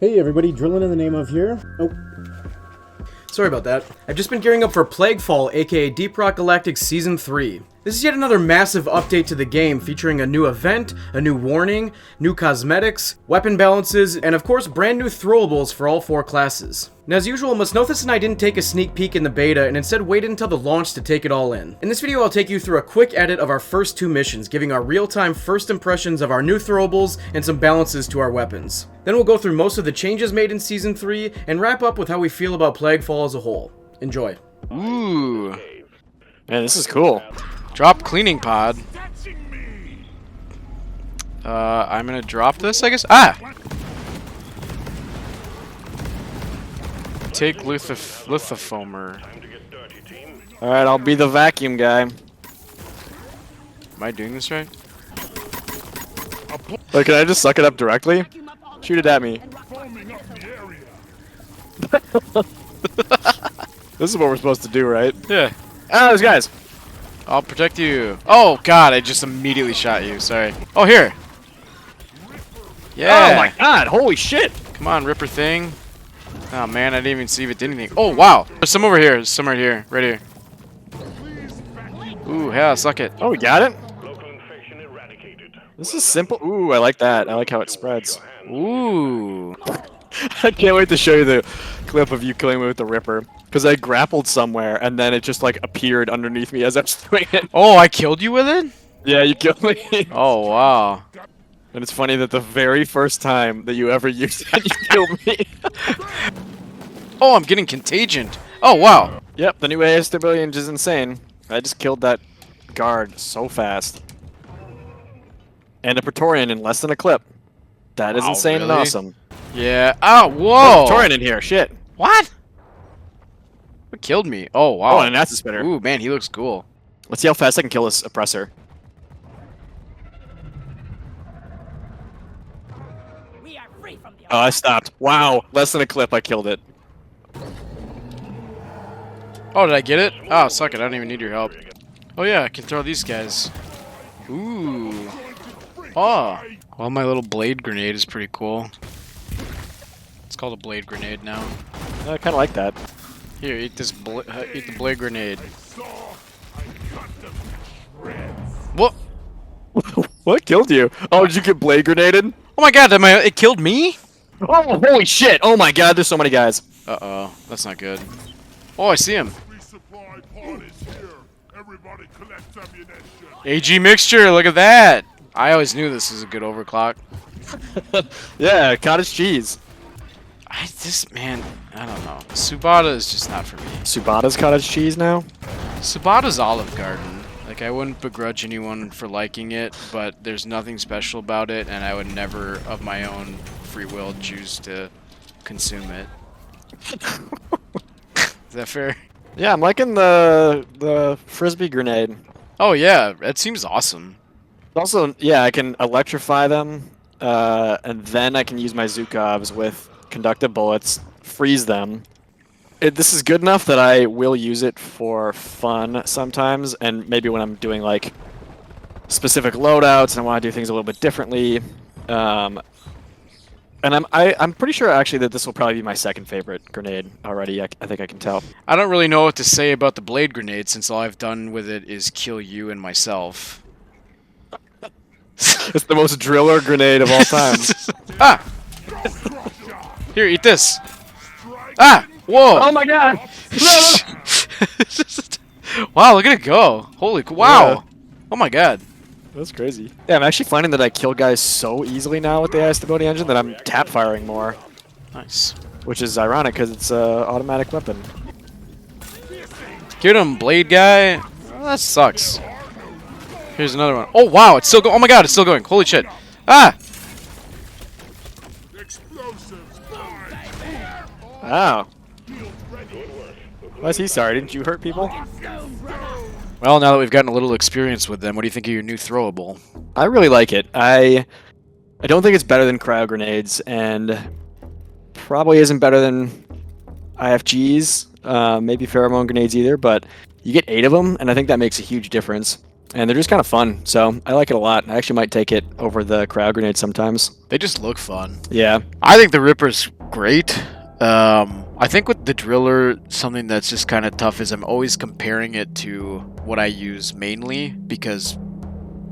Hey everybody, drilling in the name of here. Oh. Sorry about that. I've just been gearing up for Plaguefall, aka Deep Rock Galactic Season 3. This is yet another massive update to the game featuring a new event, a new warning, new cosmetics, weapon balances, and of course brand new throwables for all 4 classes. Now as usual, MusNothus and I didn't take a sneak peek in the beta and instead waited until the launch to take it all in. In this video I'll take you through a quick edit of our first 2 missions, giving our real-time first impressions of our new throwables and some balances to our weapons. Then we'll go through most of the changes made in Season 3 and wrap up with how we feel about Plaguefall as a whole. Enjoy. Ooh. Man, this is cool. Drop cleaning pod. I'm gonna drop this, I guess. Ah! Take lithofoamer. Alright, I'll be the vacuum guy. Am I doing this right? Wait, can I just suck it up directly? Shoot it at me. This is what we're supposed to do, right? Yeah. Ah, those guys! I'll protect you. Oh god, I just immediately shot you. Sorry. Oh, here. Yeah. Oh my god, holy shit! Come on, Ripper thing. Oh man, I didn't even see if it did anything. Oh wow. There's some over here. There's some right here. Right here. Ooh, yeah, suck it. Oh, we got it? This is simple. Ooh, I like that. I like how it spreads. Ooh. I can't wait to show you the clip of you killing me with the Ripper. Because I grappled somewhere, and then it just, like, appeared underneath me as I was doing it. Oh, I killed you with it? Yeah, you killed me. Oh, wow. And it's funny that the very first time that you ever used it, you killed me. Oh, I'm getting contagion. Oh, wow. Yep, the new AS Civilian is insane. I just killed that guard so fast. And a Praetorian in less than a clip. That is insane and really? awesome. Yeah. Oh, There's whoa. a Praetorian in here, shit. What? What killed me? Oh, wow. Oh, and that's a spinner. Ooh, man, he looks cool. Let's see how fast I can kill this oppressor. Oh, I stopped. Wow, less than a clip, I killed it. Oh, did I get it? Oh, suck it. I don't even need your help. Oh, yeah, I can throw these guys. Ooh. Oh. Well, my little blade grenade is pretty cool. It's called a blade grenade now. I kind of like that. Here, eat this. Eat the blade grenade. What? What killed you? Oh, did you get blade grenaded? Oh my god! It killed me? Oh, holy shit! Oh my god, there's so many guys. Uh-oh, that's not good. Oh, I see him. AG mixture, look at that! I always knew this was a good overclock. Yeah, cottage cheese. Man, I don't know. Subata is just not for me. Subata's cottage cheese now? Subata's Olive Garden. Like, I wouldn't begrudge anyone for liking it, but there's nothing special about it, and I would never, of my own free will, choose to consume it. Is that fair? Yeah, I'm liking the frisbee grenade. Oh yeah, that seems awesome. Also, yeah, I can electrify them, and then I can use my Zukovs with conductive bullets, freeze them. This is good enough that I will use it for fun sometimes, and maybe when I'm doing like specific loadouts and I want to do things a little bit differently. And I'm pretty sure actually that this will probably be my second favorite grenade already. I think I can tell. I don't really know what to say about the blade grenade since all I've done with it is kill you and myself. It's the most driller grenade of all time. Ah! Here, eat this. Ah! Whoa! Oh my god! Wow, look at it go! Holy wow! Yeah. Oh my god! That's crazy. Yeah, I'm actually finding that I kill guys so easily now with the AI Stability Engine that I'm tap firing more. Nice. Which is ironic because it's an automatic weapon. Get him, blade guy. Oh, that sucks. Here's another one. Oh wow, it's still going. Oh my god, it's still going. Holy shit! Ah! Wow. Why is he sorry? Didn't you hurt people? Well, now that we've gotten a little experience with them, what do you think of your new throwable? I really like it. I don't think it's better than cryo grenades, and probably isn't better than IFGs, maybe pheromone grenades either, but you get 8 of them, and I think that makes a huge difference. and they're just kind of fun. So I like it a lot. I actually might take it over the crowd grenade sometimes. They just look fun. Yeah. I think the Ripper's great. I think with the Driller, something that's just kind of tough is I'm always comparing it to what I use mainly, because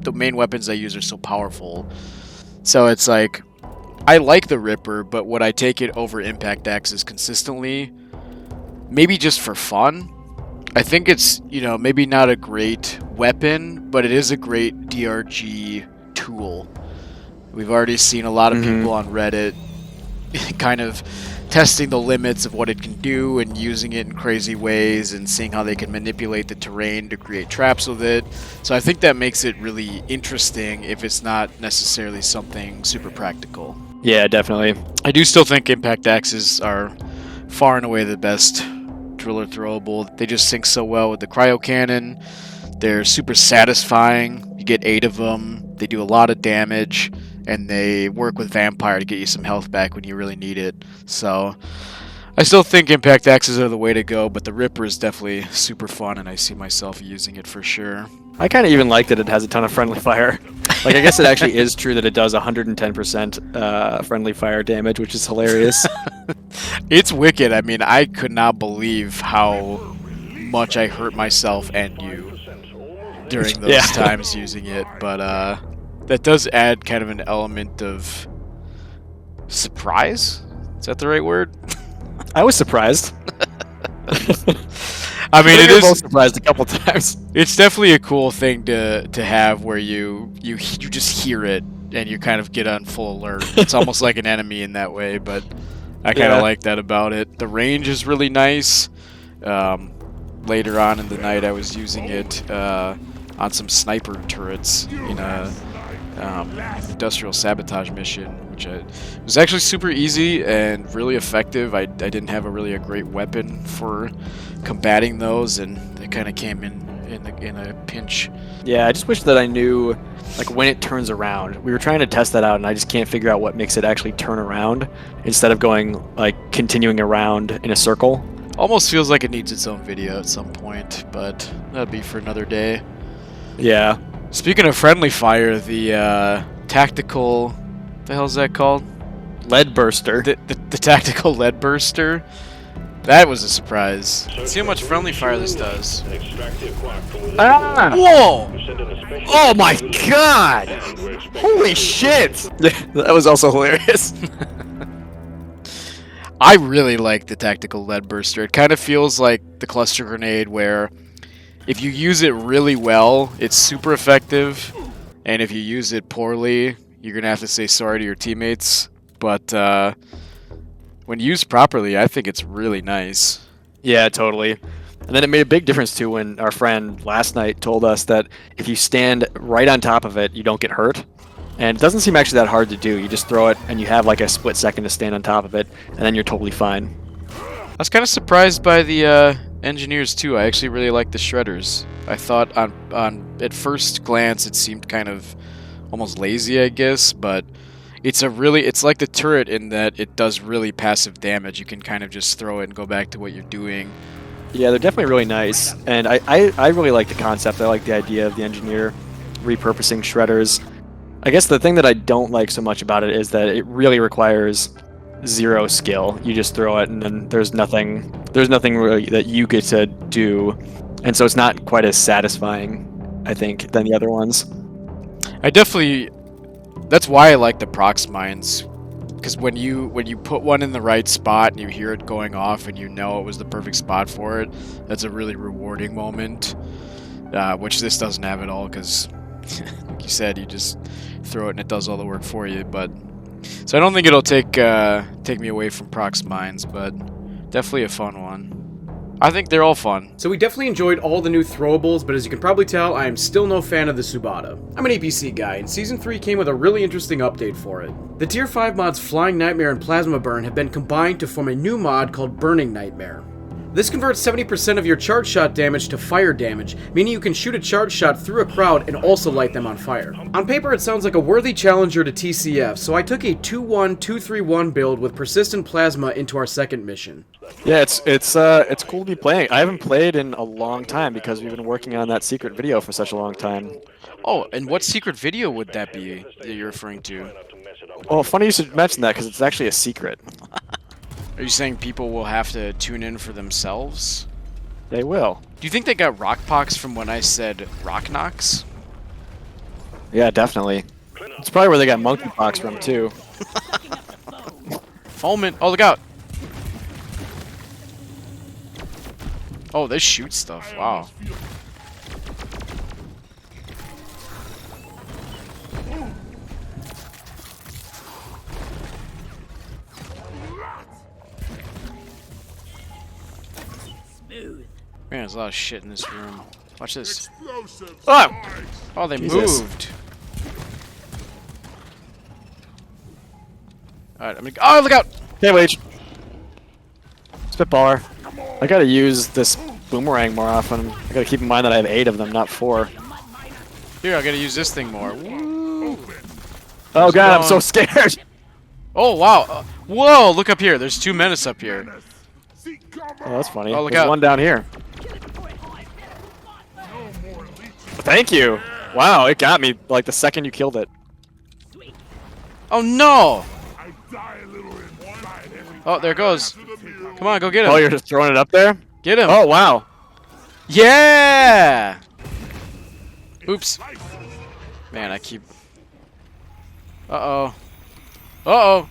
the main weapons I use are so powerful. So it's like, I like the Ripper, but would I take it over Impact Axes consistently? Maybe just for fun. I think it's, you know, maybe not a great weapon, but it is a great DRG tool. We've already seen a lot of people on Reddit kind of testing the limits of what it can do and using it in crazy ways and seeing how they can manipulate the terrain to create traps with it. So I think that makes it really interesting if it's not necessarily something super practical. Yeah, definitely. I do still think Impact Axes are far and away the best Driller throwable. They just sync so well with the Cryo Cannon. They're super satisfying. You get 8 of them. They do a lot of damage. And they work with Vampire to get you some health back when you really need it. So I still think Impact Axes are the way to go, but the Ripper is definitely super fun, and I see myself using it for sure. I kind of even like that it has a ton of friendly fire. Like, I guess it actually is true that it does 110% friendly fire damage, which is hilarious. It's wicked. I mean, I could not believe how much I hurt myself and you during those times using it, but that does add kind of an element of surprise. Is that the right word? I was surprised. I mean, it is both surprised a couple times. It's definitely a cool thing to have where you just hear it and you kind of get on full alert. It's almost like an enemy in that way, but I kind of like that about it. The range is really nice. Later on in the night, I was using it on some sniper turrets in a industrial sabotage mission, which was actually super easy and really effective. I didn't have a great weapon for combating those, and it kind of came in a pinch. Yeah, I just wish that I knew like when it turns around. We were trying to test that out, and I just can't figure out what makes it actually turn around instead of going like continuing around in a circle. Almost feels like it needs its own video at some point, but that'd be for another day. Yeah. Speaking of friendly fire, the tactical, the hell's that called? Lead burster. The tactical lead burster. That was a surprise. Let's see how much friendly fire this does. Ah! Whoa! Oh my god! Holy shit! That was also hilarious. I really like the tactical lead burster. It kind of feels like the cluster grenade, where if you use it really well, it's super effective, and if you use it poorly, you're gonna have to say sorry to your teammates. But when used properly, I think it's really nice. Yeah, totally. And then it made a big difference too when our friend last night told us that if you stand right on top of it, you don't get hurt. And it doesn't seem actually that hard to do. You just throw it, and you have like a split second to stand on top of it, and then you're totally fine. I was kind of surprised by the engineers too. I actually really like the shredders. I thought on at first glance it seemed kind of almost lazy, I guess, but it's like the turret in that it does really passive damage. You can kind of just throw it and go back to what you're doing. Yeah, they're definitely really nice, and I really like the concept. I like the idea of the engineer repurposing shredders. I guess the thing that I don't like so much about it is that it really requires zero skill. You just throw it, and then there's nothing really that you get to do, and so it's not quite as satisfying, I think, than the other ones. That's why I like the prox mines, because when you put one in the right spot and you hear it going off and you know it was the perfect spot for it, that's a really rewarding moment, which this doesn't have at all, because like you said, you just throw it and it does all the work for you. But so I don't think it'll take me away from prox mines, but definitely a fun one. I think they're all fun. So we definitely enjoyed all the new throwables, but as you can probably tell, I am still no fan of the Subata. I'm an EPC guy, and Season 3 came with a really interesting update for it. The Tier 5 mods Flying Nightmare and Plasma Burn have been combined to form a new mod called Burning Nightmare. This converts 70% of your charge shot damage to fire damage, meaning you can shoot a charge shot through a crowd and also light them on fire. On paper, it sounds like a worthy challenger to TCF, so I took a 2-1-2-3-1 build with persistent plasma into our second mission. Yeah, it's cool to be playing. I haven't played in a long time because we've been working on that secret video for such a long time. Oh, and what secret video would that be that you're referring to? Well, funny you should mention that because it's actually a secret. Are you saying people will have to tune in for themselves? They will. Do you think they got rockpox from when I said rock knocks? Yeah, definitely. It's probably where they got monkeypox from too. Followment. Oh, look out! Oh, they shoot stuff. Wow. Man, there's a lot of shit in this room. Watch this. Oh! Oh, they Jesus. moved. Alright, I'm gonna. Oh, look out! Hey, wait. Spitballer. I gotta use this boomerang more often. I gotta keep in mind that I have 8 of them, not 4. Here, I gotta use this thing more. Woo. Oh god, I'm so scared! Oh, wow. Whoa, look up here. There's 2 menace up here. Oh, that's funny. Oh, look There's out. one down here. Thank you! Wow, it got me like the second you killed it. Oh, no! Oh, there it goes. Come on, go get him. Oh, you're just throwing it up there? Get him. Oh, wow. Yeah! Oops. Man, I keep... Uh-oh. Uh-oh.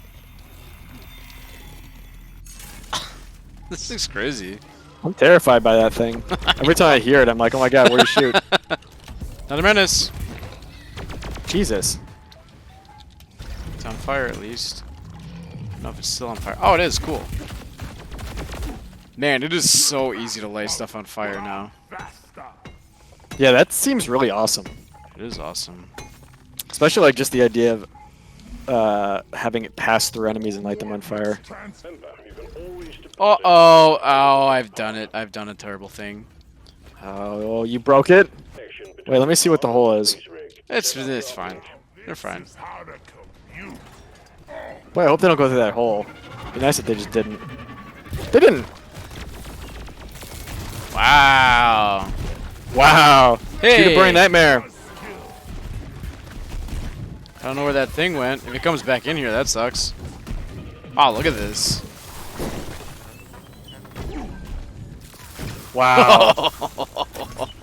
This thing's crazy. I'm terrified by that thing. Every time I hear it, I'm like, oh my god, where do you shoot? Not a menace. Jesus. It's on fire at least. I don't know if it's still on fire. Oh, it is. Cool. Man, it is so easy to light stuff on fire now. Yeah, that seems really awesome. It is awesome. Especially like just the idea of having it pass through enemies and light them on fire. Uh-oh. Oh, I've done it. I've done a terrible thing. Oh, you broke it? Wait, let me see what the hole is. It's fine. They're fine. Wait, I hope they don't go through that hole. It'd be nice if they just didn't. They didn't! Wow. Wow! Hey! Shoot a burning nightmare! I don't know where that thing went. If it comes back in here, that sucks. Oh, look at this. Wow!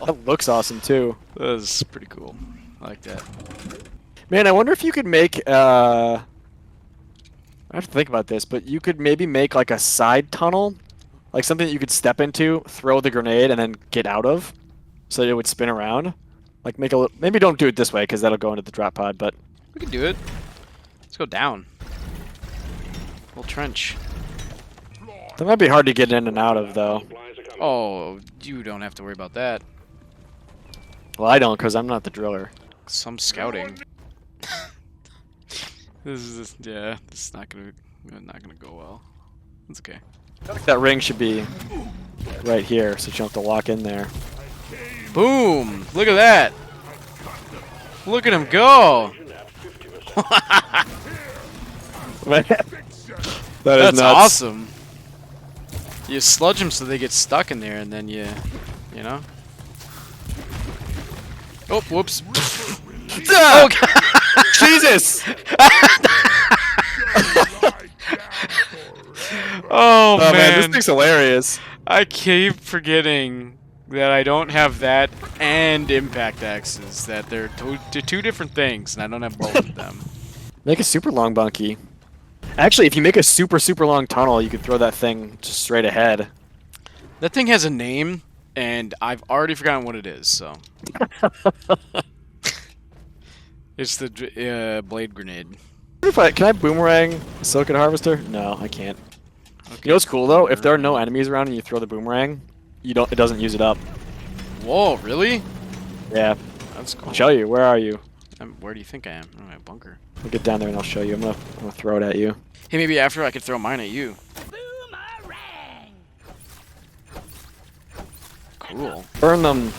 That looks awesome too. That is pretty cool. I like that. Man, I wonder if you could make, I have to think about this, but you could maybe make like a side tunnel, like something that you could step into, throw the grenade, and then get out of, so that it would spin around. Like make a little, maybe don't do it this way because that'll go into the drop pod, but We can do it. Let's go down. Little trench. that might be hard to get in and out of though. Oh, you don't have to worry about that. Well, I don't because I'm not the driller. Some scouting. This is not gonna go well. It's okay. That ring should be right here, so you don't have to walk in there. Boom! Look at that! Look at him go! That's That's awesome. You sludge them so they get stuck in there, and then you know. Oh, whoops! Oh, Jesus! Oh Man, this thing's hilarious. I keep forgetting that I don't have that and impact axes. That they're two different things, and I don't have both of them. Make a super long bunkie. Actually, if you make a super long tunnel, you could throw that thing just straight ahead. That thing has a name, and I've already forgotten what it is. So it's the blade grenade. Can I boomerang a silicon harvester? No, I can't. Okay. You know what's cool though? If there are no enemies around and you throw the boomerang, it doesn't use it up. Whoa, really? Yeah. That's cool. I'll show you. Where are you? Where do you think I am? I'm in my bunker. I'll get down there and I'll show you. I'm gonna throw it at you. Hey, maybe after I could throw mine at you. Cool. Burn them.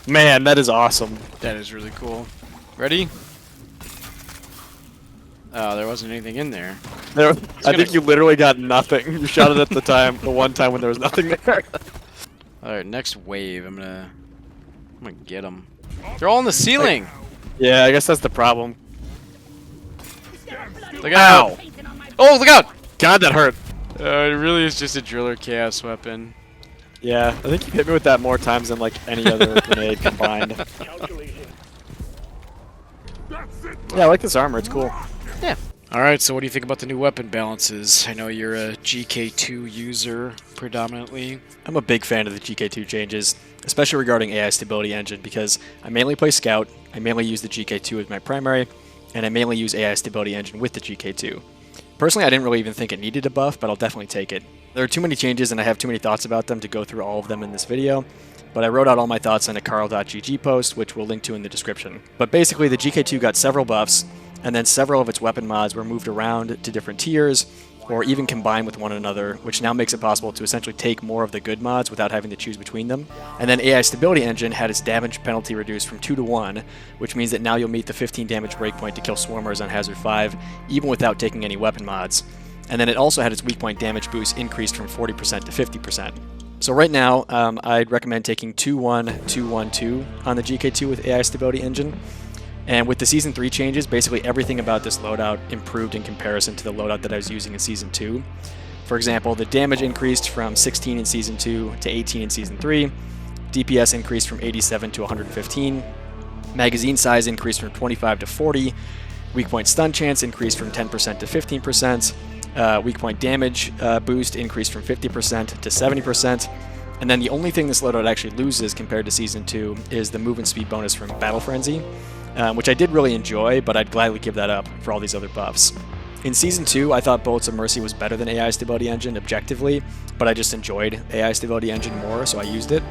Man, that is awesome. That is really cool. Ready? Oh, there wasn't anything in there. I think you literally got nothing. You shot it at the one time when there was nothing there. Alright, next wave. I'm gonna get them. They're all in the ceiling! Yeah, I guess that's the problem. Look out! Oh, look out! God, that hurt. It really is just a driller chaos weapon. Yeah, I think you hit me with that more times than like any other grenade combined. Yeah, I like this armor. It's cool. Yeah. Alright, so what do you think about the new weapon balances? I know you're a GK2 user predominantly. I'm a big fan of the GK2 changes, especially regarding AI Stability Engine, because I mainly play Scout, I mainly use the GK2 as my primary, and I mainly use AI Stability Engine with the GK2. Personally, I didn't really even think it needed a buff, but I'll definitely take it. There are too many changes and I have too many thoughts about them to go through all of them in this video, but I wrote out all my thoughts on a carl.gg post, which we'll link to in the description. But basically, the GK2 got several buffs, and then several of its weapon mods were moved around to different tiers, or even combined with one another, which now makes it possible to essentially take more of the good mods without having to choose between them. And then AI Stability Engine had its damage penalty reduced from 2 to 1, which means that now you'll meet the 15 damage breakpoint to kill Swarmers on Hazard 5, even without taking any weapon mods. And then it also had its weak point damage boost increased from 40% to 50%. So right now, I'd recommend taking 2-1-2-1-2 on the GK2 with AI Stability Engine. And with the Season 3 changes, basically everything about this loadout improved in comparison to the loadout that I was using in Season 2. For example, the damage increased from 16 in Season 2 to 18 in Season 3, DPS increased from 87 to 115, magazine size increased from 25 to 40, weak point stun chance increased from 10% to 15%, weak point damage boost increased from 50% to 70%, and then the only thing this loadout actually loses compared to Season 2 is the movement speed bonus from Battle Frenzy, which I did really enjoy, but I'd gladly give that up for all these other buffs. In Season 2, I thought Bullets of Mercy was better than AI Stability Engine objectively, but I just enjoyed AI Stability Engine more, so I used it.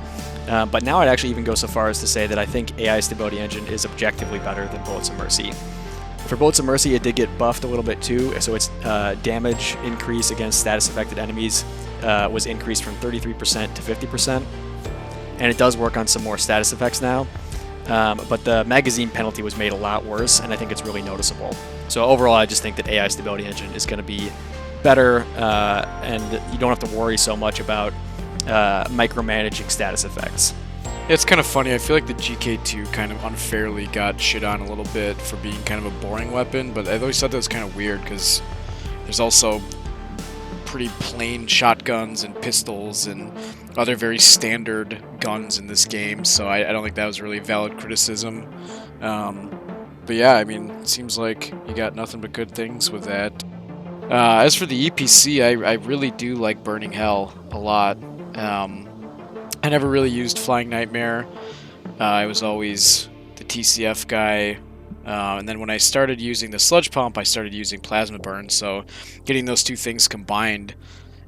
But now I'd actually even go so far as to say that I think AI Stability Engine is objectively better than Bullets of Mercy. For Bullets of Mercy, it did get buffed a little bit too, so its damage increase against status-affected enemies was increased from 33% to 50%, and it does work on some more status effects now. But the magazine penalty was made a lot worse, and I think it's really noticeable. So overall, I just think that AI Stability Engine is going to be better, and you don't have to worry so much about micromanaging status effects. It's kind of funny, I feel like the GK2 kind of unfairly got shit on a little bit for being kind of a boring weapon, but I always thought that was kind of weird because there's also pretty plain shotguns and pistols and other very standard guns in this game, so I don't think that was really valid criticism. But yeah, I mean, it seems like you got nothing but good things with that. As for the EPC, I really do like Burning Hell a lot. I never really used Flying Nightmare. I was always the TCF guy. And then when I started using the Sludge Pump, I started using Plasma Burn, so getting those two things combined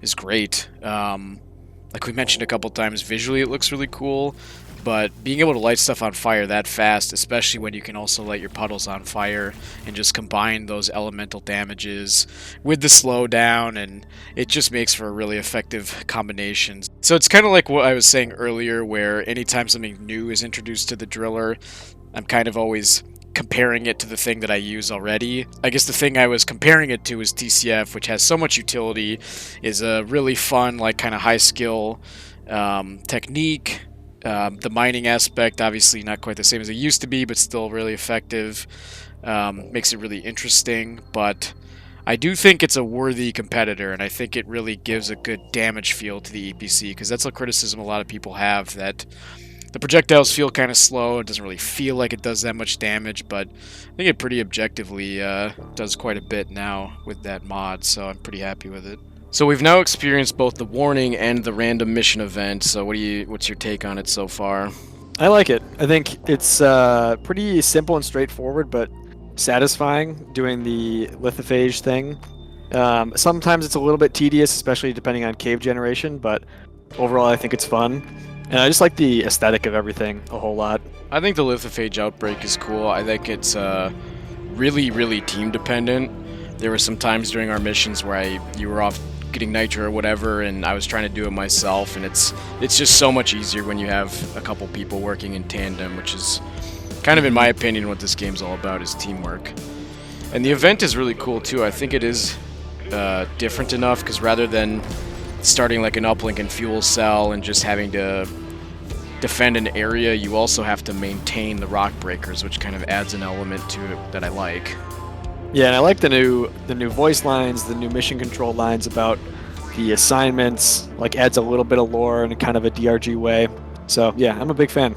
is great. Like we mentioned a couple times, visually it looks really cool, but being able to light stuff on fire that fast, especially when you can also light your puddles on fire and just combine those elemental damages with the slowdown, and it just makes for a really effective combination. So it's kind of like what I was saying earlier, where anytime something new is introduced to the driller, I'm kind of always comparing it to the thing that I use already. I guess the thing I was comparing it to is TCF, which has so much utility, is a really fun, like kind of high skill technique. The mining aspect, obviously not quite the same as it used to be, but still really effective. Makes it really interesting, but I do think it's a worthy competitor, and I think it really gives a good damage feel to the EPC, because that's a criticism a lot of people have, that the projectiles feel kind of slow. It doesn't really feel like it does that much damage, but I think it pretty objectively does quite a bit now with that mod, so I'm pretty happy with it. So we've now experienced both the warning and the random mission event, so what's your take on it so far? I like it. I think it's pretty simple and straightforward, but satisfying doing the lithophage thing. Sometimes it's a little bit tedious, especially depending on cave generation, but overall I think it's fun. And I just like the aesthetic of everything a whole lot. I think the lithophage outbreak is cool. I think it's really, really team dependent. There were some times during our missions where you were off getting nitro or whatever, and I was trying to do it myself, and it's just so much easier when you have a couple people working in tandem, which is kind of, in my opinion, what this game's all about, is teamwork. And the event is really cool too. I think it is different enough, because rather than starting like an uplink and fuel cell and just having to defend an area, you also have to maintain the rock breakers, which kind of adds an element to it that I like. Yeah, and I like the new voice lines, the new mission control lines about the assignments. Like, adds a little bit of lore in a kind of a DRG way. So yeah, I'm a big fan.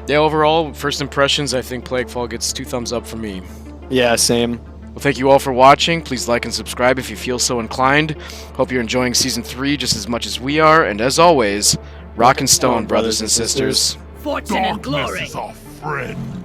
Yeah, overall, first impressions, I think Plaguefall gets 2 thumbs up from me. Yeah, same. Well, thank you all for watching. Please like and subscribe if you feel so inclined. Hope you're enjoying Season 3 just as much as we are, and as always, rock and stone, brothers and sisters. Fortune and glory. Darkness is our friend.